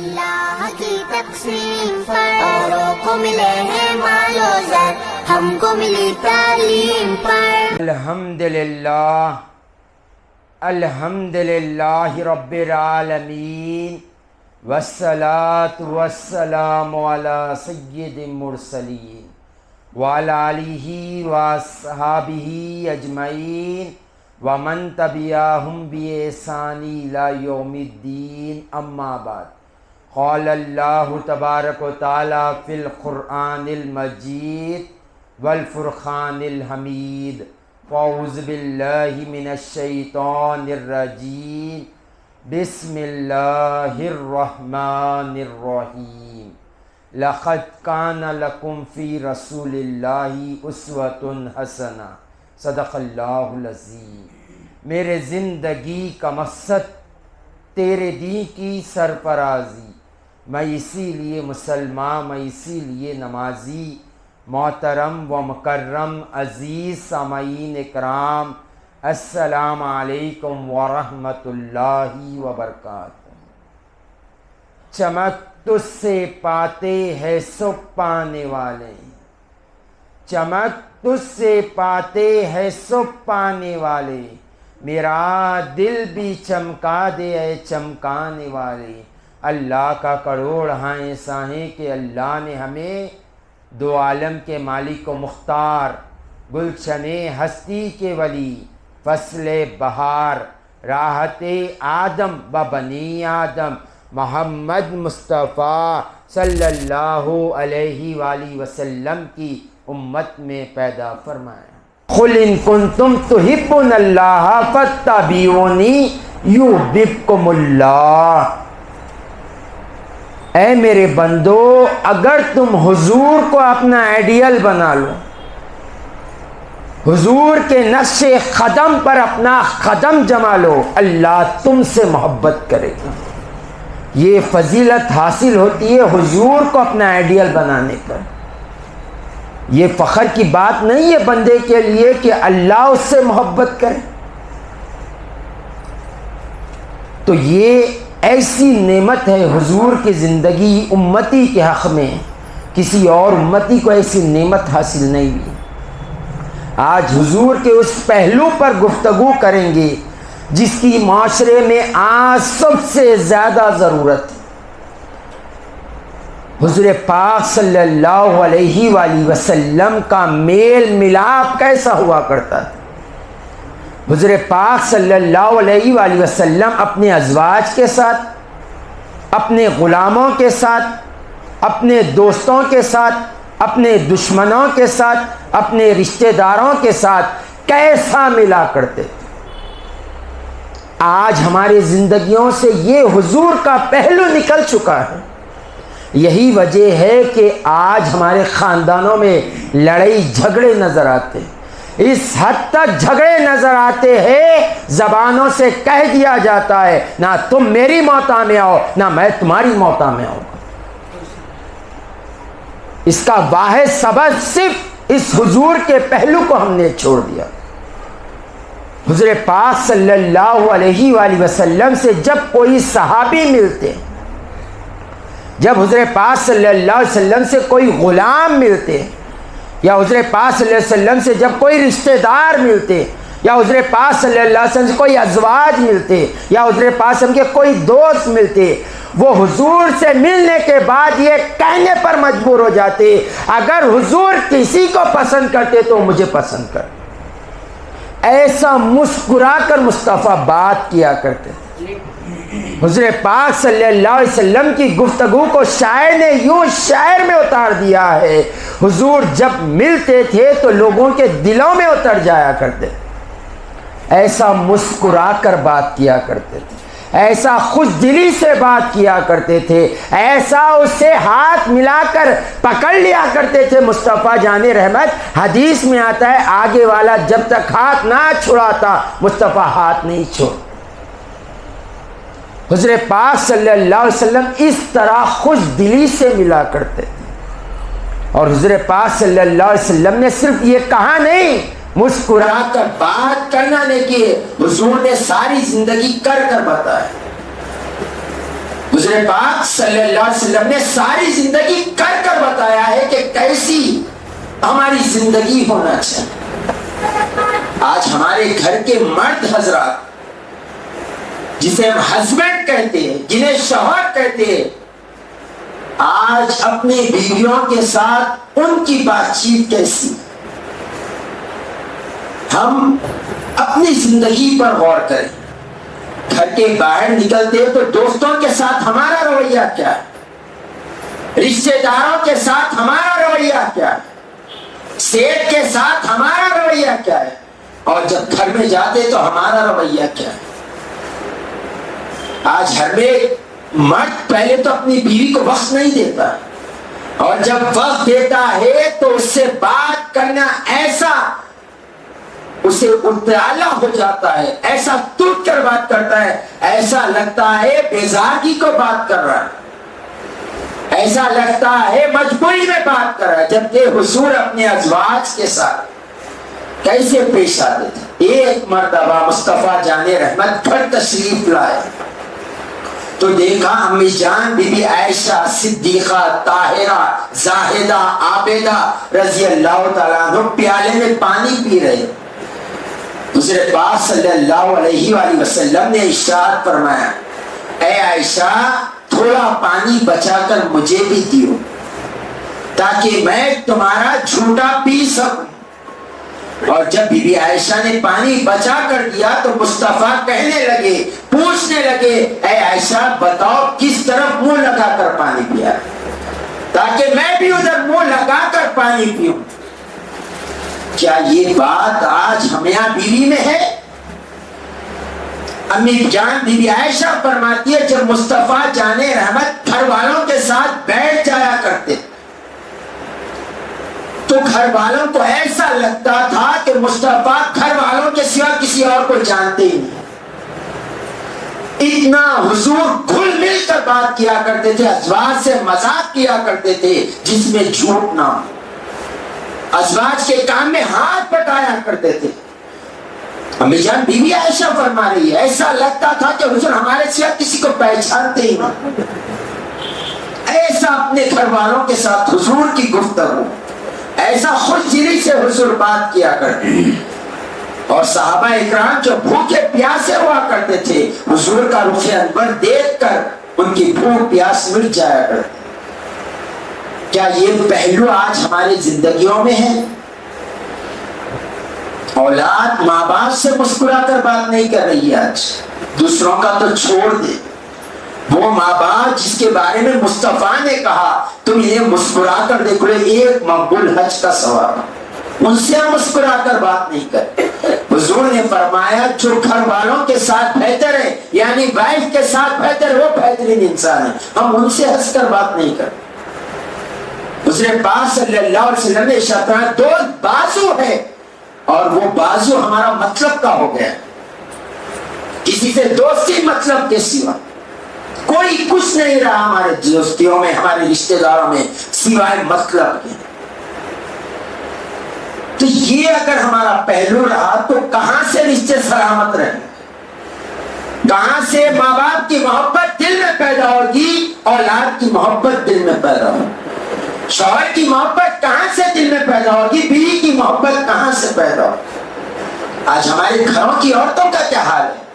اللہ کی تقسیم پر اوروں کو ملے ہیں مال و زر، ہم کو ملی تعلیم پر۔ الحمدللہ رب العالمین، والصلاة والسلام علی سید المرسلین وعلی آلہ واصحابہ اجمعین ومن تبعہم بإحسان الی یوم الدین، اما بعد۔ قال اللہ تبارک و تعالی فی القرآن المجید والفرقان الحمید، اعوذ باللہ من الشیطان الرجیم، بسم اللہ الرحمن الرحیم۔ لقد کان لکم فی رسول اللہ اسوۃ حسنہ، صدق اللہ العظیم۔ میرے زندگی کا مقصد تیرے دین کی سرفرازی، میں اسی لیے مسلمان، میں اسی لیے نمازی۔ محترم و مکرم عزیز سامعین اکرام، السلام علیکم ورحمۃ اللہ وبرکاتہ۔ چمک تجھ سے پاتے ہیں سب پانے والے، چمک تجھ سے پاتے ہیں سب پانے والے، میرا دل بھی چمکا دے اے چمکانے والے۔ اللہ کا کروڑ ہاں ایسا ہے کہ اللہ نے ہمیں دو عالم کے مالک و مختار، گلشن ہستی کے ولی، فصل بہار، راحت آدم و بنی آدم، محمد مصطفیٰ صلی اللہ علیہ وآلہ وسلم کی امت میں پیدا فرمایا۔ قل ان کنتم تحبون اللہ فاتبعونی یحببکم اللہ۔ اے میرے بندو، اگر تم حضور کو اپنا آئیڈیل بنا لو، حضور کے نقش قدم پر اپنا قدم جما لو، اللہ تم سے محبت کرے گا۔ یہ فضیلت حاصل ہوتی ہے حضور کو اپنا آئیڈیل بنانے پر۔ یہ فخر کی بات نہیں ہے بندے کے لیے کہ اللہ اس سے محبت کرے۔ تو یہ ایسی نعمت ہے حضور کی زندگی امتی کے حق میں، کسی اور امتی کو ایسی نعمت حاصل نہیں ہوئی۔ آج حضور کے اس پہلو پر گفتگو کریں گے جس کی معاشرے میں آج سب سے زیادہ ضرورت ہے۔ حضور پاک صلی اللہ علیہ وآلہ وسلم کا میل ملاپ کیسا ہوا کرتا تھا؟ حضور پاک صلی اللہ علیہ وآلہ وسلم اپنے ازواج کے ساتھ، اپنے غلاموں کے ساتھ، اپنے دوستوں کے ساتھ، اپنے دشمنوں کے ساتھ، اپنے رشتہ داروں کے ساتھ کیسا ملا کرتے تھے۔ آج ہماری زندگیوں سے یہ حضور کا پہلو نکل چکا ہے۔ یہی وجہ ہے کہ آج ہمارے خاندانوں میں لڑائی جھگڑے نظر آتے ہیں، اس حد تک جھگڑے نظر آتے ہیں زبانوں سے کہہ دیا جاتا ہے نہ تم میری موتا میں آؤ نہ میں تمہاری موتا میں آؤں۔ اس کا واحد سبب صرف اس حضور کے پہلو کو ہم نے چھوڑ دیا۔ حضور پاک صلی اللہ علیہ وآلہ وسلم سے جب کوئی صحابی ملتے، جب حضور پاک صلی اللہ علیہ وسلم سے کوئی غلام ملتے، یا حضور پاک صلی اللہ علیہ وسلم سے جب کوئی رشتہ دار ملتے، یا حضور پاک صلی اللہ علیہ وسلم سے کوئی ازواج ملتے، یا حضور پاک صلی اللہ علیہ وسلم کے کوئی دوست ملتے، وہ حضور سے ملنے کے بعد یہ کہنے پر مجبور ہو جاتے، اگر حضور کسی کو پسند کرتے تو مجھے پسند کر۔ ایسا مسکرا کر مصطفیٰ بات کیا کرتے تھے۔ حضور پاک صلی اللہ علیہ وسلم کی گفتگو کو شاعر نے یوں شاعر میں اتار دیا ہے، حضور جب ملتے تھے تو لوگوں کے دلوں میں اتر جایا کرتے، ایسا مسکرا کر بات کیا کرتے تھے، ایسا خوش دلی سے بات کیا کرتے تھے، ایسا اس سے ہاتھ ملا کر پکڑ لیا کرتے تھے۔ مصطفیٰ جان رحمت، حدیث میں آتا ہے آگے والا جب تک ہاتھ نہ چھڑاتا مصطفیٰ ہاتھ نہیں چھوڑ۔ حضور پاک صلی اللہ علیہ وسلم اس طرح خوش دلی سے ملا کرتے تھے، اور حضور پاک صلی اللہ علیہ وسلم نے صرف یہ کہا نہیں، مسکرا کر بات کرنا نہیں کی، حضور نے ساری زندگی کر کر بتایا۔ حضور حضور پاک صلی اللہ علیہ وسلم نے ساری زندگی کر کر بتایا ہے کہ کیسی ہماری زندگی ہونا چاہیے۔ آج ہمارے گھر کے مرد حضرات جسے ہم ہسبینڈ کہتے ہیں، جنہیں شوہر کہتے ہیں، آج اپنی بیویوں کے ساتھ ان کی بات چیت کیسی؟ ہم اپنی زندگی پر غور کریں۔ گھر کے باہر نکلتے تو دوستوں کے ساتھ ہمارا رویہ کیا ہے؟ رشتہ داروں کے ساتھ ہمارا رویہ کیا ہے؟ سیٹ کے ساتھ ہمارا رویہ کیا ہے؟ اور جب گھر میں جاتے تو ہمارا رویہ کیا ہے؟ آج ہر میں مرد پہلے تو اپنی بیوی کو وقت نہیں دیتا، اور جب وقت دیتا ہے تو اس سے بات کرنا ایسا اسے اطلاع ہو جاتا ہے، ایسا ٹوٹ کر بات کرتا ہے، ایسا لگتا ہے بیزارگی کو بات کر رہا ہے، ایسا لگتا ہے مجبوری میں بات کر رہا ہے۔ جبکہ حضور اپنے ازواج کے ساتھ کیسے پیش آتے تھے؟ ایک مرتبہ مصطفیٰ جان رحمت گھر تشریف لائے تو دیکھا امی جان بی بی عائشہ صدیقہ طاہرہ زاہدہ عابدہ رضی اللہ تعالیٰ عنہ پیالے میں پانی پی رہے۔ حضور پاک صلی اللہ علیہ وآلہ وسلم نے ارشاد فرمایا، اے عائشہ تھوڑا پانی بچا کر مجھے بھی دیو تاکہ میں تمہارا جھوٹا پی سکوں۔ اور جب بی بی عائشہ نے پانی بچا کر دیا تو مصطفیٰ کہنے لگے، پوچھنے لگے، اے عائشہ بتاؤ کس طرف منہ لگا کر پانی پیا تاکہ میں بھی ادھر منہ لگا کر پانی پیوں۔ کیا یہ بات آج ہم یہاں بیوی میں ہے؟ امی جان بی بی عائشہ فرماتی ہے جب مصطفیٰ جان رحمت گھر والوں کے ساتھ بیٹھ جایا کرتے تو گھر والوں کو ایسا لگتا تھا کہ مصطفیٰ گھر والوں کے سوا کسی اور کو جانتے ہی نہیں۔ اتنا حضور گھل مل کر بات کیا کرتے تھے، ازواج سے مذاق کیا کرتے تھے جس میں جھوٹ نہ ہو، ازواج کے کام میں ہاتھ بٹایا کرتے تھے۔ امی جان بی بی عائشہ فرما رہی ہے ایسا لگتا تھا کہ حضور ہمارے سوا کسی کو پہچانتے ہی نہیں۔ ایسا اپنے گھر والوں کے ساتھ حضور کی گفتگو، ایسا خوش دلی سے حضور بات کیا کرتے۔ اور صحابہ اکرام جو بھوکے پیاسے ہوا کرتے تھے حضور کا رخ انور دیکھ کر ان کی بھوک پیاس مٹ جایا کرتی۔ کیا یہ پہلو آج ہماری زندگیوں میں ہے؟ اولاد ماں باپ سے مسکرا کر بات نہیں کر رہی ہے آج، دوسروں کا تو چھوڑ دے۔ وہ ماں باپ جس کے بارے میں مصطفیٰ نے کہا تم انہیں مسکرا کر دیکھو، ایک مقبول حج کا ثواب، ان سے مسکرا کر بات نہیں کرتے۔ حضور نے فرمایا جو گھر والوں کے ساتھ بہتر ہے، یعنی وائف کے ساتھ بہتر ہے، وہ بہترین انسان ہے، ہم ان سے ہنس کر بات نہیں کرتے۔ حضور پاک صلی اللہ علیہ وسلم نے ارشاد فرمایا دوست بازو ہے، اور وہ بازو ہمارا مطلب کا ہو گیا، کسی سے دوستی مطلب کے سوا کوئی کچھ نہیں رہا ہمارے دوستیوں میں، ہمارے رشتہ داروں میں سوائے مطلب کے۔ تو یہ اگر ہمارا پہلو رہا تو کہاں سے رشتے سلامت رہیں؟ کہاں سے ماں باپ کی محبت دل میں پیدا ہوگی، اولاد کی محبت دل میں پیدا ہوگی؟ شوہر کی محبت کہاں سے دل میں پیدا ہوگی؟ بیوی کی محبت کہاں سے پیدا ہوگی؟ آج ہمارے گھروں کی عورتوں کا کیا حال ہے؟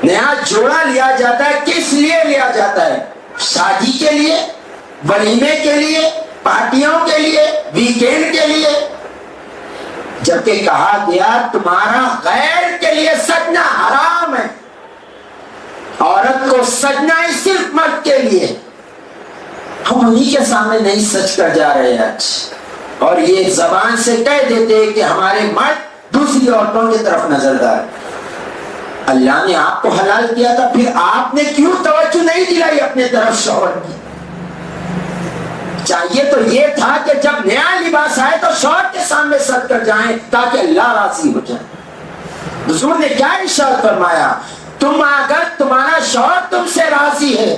نیا جوڑا لیا جاتا ہے، کس لیے لیا جاتا ہے؟ شادی کے لیے، ولیمے کے لیے، پارٹیوں کے لیے، ویکینڈ کے لیے، جبکہ کہا گیا تمہارا غیر کے لیے سجنا حرام ہے، عورت کو سجنا ہی صرف مرد کے لیے۔ ہم انہی کے سامنے نہیں سچ کر جا رہے آج، اور یہ زبان سے کہہ دیتے کہ ہمارے مرد دوسری عورتوں کی طرف نظردار۔ اللہ نے آپ کو حلال کیا تھا، پھر آپ نے کیوں توجہ نہیں دلائی اپنے طرف شوہر کی؟ چاہیے تو یہ تھا کہ جب نیا لباس آئے تو شوہر کے سامنے سر کر جائیں تاکہ اللہ راضی ہو جائے۔ حضور نے کیا ارشاد فرمایا؟ تم اگر تمہارا شوہر تم سے راضی ہے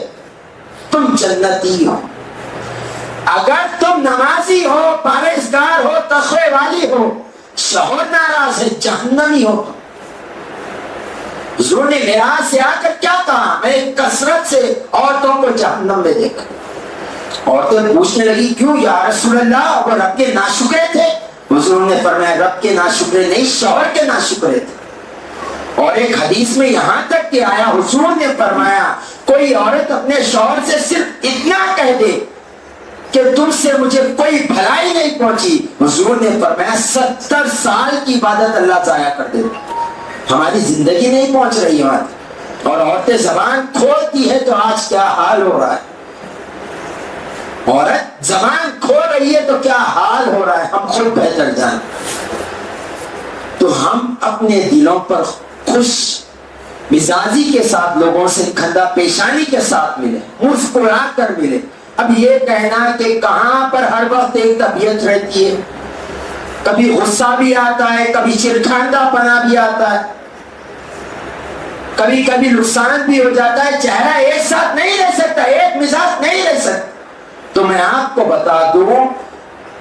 تم جنتی ہو، اگر تم نمازی ہو، پرہیزگار ہو، تقوی والی ہو، شوہر ناراض ہے جہنمی ہو۔ حضور نے معراج سے آ کر کیا کہا؟ میں ایک کثرت سے عورتوں کو جہنم میں دیکھا۔ عورتیں پوچھنے لگی کیوں یا رسول اللہ، وہ رب کے ناشکرے تھے؟ حضور نے فرمایا رب کے ناشکرے نہیں، شوہر کے ناشکرے تھے۔ اور ایک حدیث میں یہاں تک کہ آیا، حضور نے فرمایا کوئی عورت اپنے شوہر سے صرف اتنا کہہ دے کہ تم سے مجھے کوئی بھلائی نہیں پہنچی، حضور نے فرمایا 70 سال کی عبادت اللہ ضائع کر دے۔ ہماری زندگی نہیں پہنچ رہی ہے اور عورتیں زبان کھولتی ہے تو آج کیا حال ہو رہا ہے، عورت زبان کھول رہی ہے تو کیا حال ہو رہا ہے، ہم خود بہتر جانیں۔ تو ہم اپنے دلوں پر خوش مزاجی کے ساتھ لوگوں سے کھندا پیشانی کے ساتھ ملے، مسکرا کر ملے۔ اب یہ کہنا کہ کہاں پر ہر وقت ایک طبیعت رہتی ہے، کبھی غصہ بھی آتا ہے، کبھی چرکھاندہ پنا بھی آتا ہے، کبھی کبھی نقصان بھی ہو جاتا ہے، چہرہ ایک ساتھ نہیں رہ سکتا، ایک مزاج نہیں رہ سکتا۔ تو میں آپ کو بتا دوں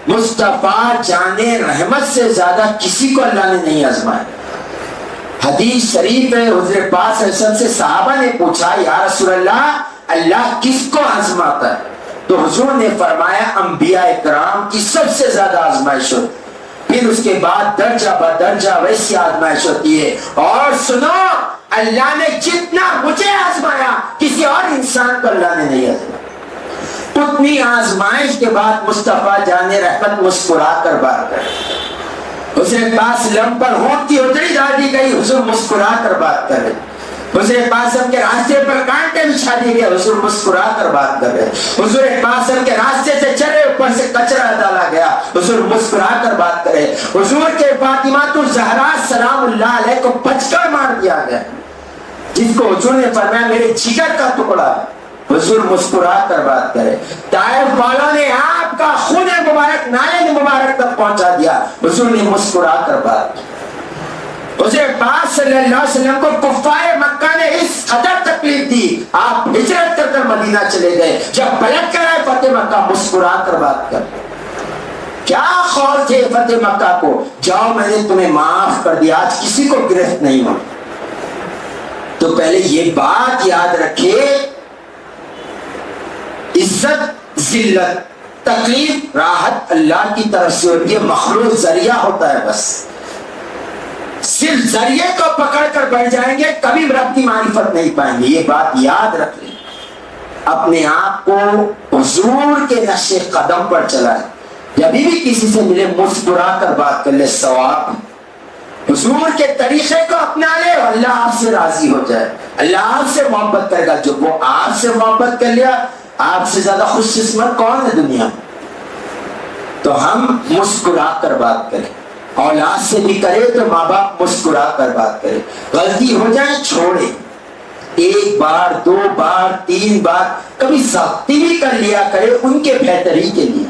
مصطفیٰ جان رحمت سے زیادہ کسی کو اللہ نے نہیں آزمایا۔ حدیث شریف ہے، حضور پاک صلی اللہ علیہ وسلم سے صحابہ نے پوچھا یا رسول اللہ اللہ کس کو آزماتا ہے؟ تو حضور نے فرمایا انبیاء کرام کی سب سے زیادہ آزمائش ہوتی، پھر اس کے بعد درجہ بدرجہ ویسی آزمائش ہوتی ہے۔ اور سنو، اللہ نے جتنا مجھے آزمایا کسی اور انسان کو اللہ نے نہیں آزمایا۔ اتنی آزمائش کے بعد مصطفیٰ جان رحمت مسکرا کر بات کرے۔ حضور پاس لم پر ہونٹ کی اتری ڈال دی گئی، حضور مسکرا کر بات کر رہے۔ حضور پاس کے راستے پر کانٹے بچھا دیے گئے، حضور مسکرا کر بات کر رہے۔ حضور پاس کے راستے سے چلے، اوپر سے کچرا ڈالا گیا، حضور مسکرا کر بات کرے۔ حضور کے فاطمہ الزہرا سلام اللہ علیہ کو پچکڑ مار دیا گیا، جس کو حضور نے فرمایا میرے جگر کا ٹکڑا ہے، حضور مسکرا کر بات کرے۔ طائف والوں نے آپ کا خون مبارک نالے مبارک تک پہنچا دیا، حضور نے مسکرا کر بات کی۔ حضور پاک صلی اللہ علیہ وسلم کو کفار مکہ نے اس قدر تکلیف دی، آپ ہجرت کر کر مدینہ چلے گئے، جب پلٹ کر آئے فتح مکہ مسکرا کر بات کر۔ کیا خوف تھے فتح مکہ کو، جاؤ میں نے تمہیں معاف کر دیا، آج کسی کو گرفت نہیں ہو۔ تو پہلے یہ بات یاد رکھے، عزت ذلت تکلیف راحت اللہ کی طرف سے ہوتی ہے، مخلوق ذریعہ ہوتا ہے۔ بس صرف ذریعے کو پکڑ کر بیٹھ جائیں گے، کبھی رب کی معرفت نہیں پائیں گے۔ یہ بات یاد رکھ لیں، اپنے آپ کو حضور کے نقش قدم پر چلائیں، جب بھی کسی سے ملے مسکرا کر بات کر لے، ثواب حضور کے طریقے کو اپنا لے، اللہ آپ سے راضی ہو جائے، اللہ آپ سے محبت کرے گا۔ جو وہ آپ سے محبت کر لیا، آپ سے زیادہ خوش قسمت کون ہے دنیا میں؟ تو ہم مسکرا کر بات کریں، اولاد سے بھی کرے تو ماں باپ مسکرا کر بات کرے، غلطی ہو جائے چھوڑے، ایک بار دو بار تین بار، کبھی سختی بھی کر لیا کرے ان کے بہتری کے لیے۔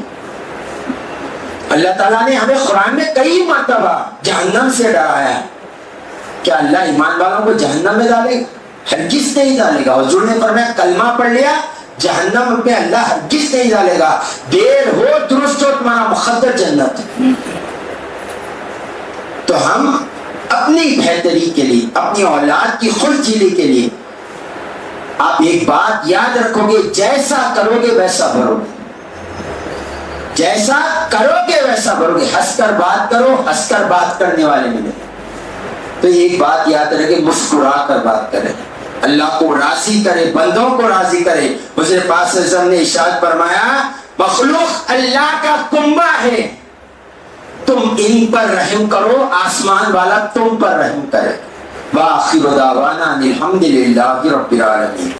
اللہ تعالیٰ نے ہمیں قرآن میں کئی مرتبہ جہنم سے ڈرایا ہے۔ کیا اللہ ایمان والوں کو جہنم میں ڈالے گا؟ ہرگز نہیں ڈالے گا۔ حضور نے فرمایا کلمہ پڑھ لیا جہنم میں اللہ ہرگز نہیں ڈالے گا، دیر ہو درست ہو تمہارا مقدر جنت۔ تو ہم اپنی بہتری کے لیے، اپنی اولاد کی خوش دلی کے لیے، آپ ایک بات یاد رکھو گے، جیسا کرو گے ویسا بھرو گے، جیسا کرو گے ویسا بھرو گے۔ ہنس کر بات کرو، ہنس کر بات کرنے والے ملے۔ تو ایک بات یاد رکھے، مسکرا کر بات کرے، اللہ کو راضی کرے، بندوں کو راضی کرے۔ حضور پاک صلی اللہ علیہ وسلم نے ارشاد فرمایا مخلوق اللہ کا کنبہ ہے، تم ان پر رحم کرو، آسمان والا تم پر رحم کرے۔ وآخر دعوانا الحمدللہ رب العالمین۔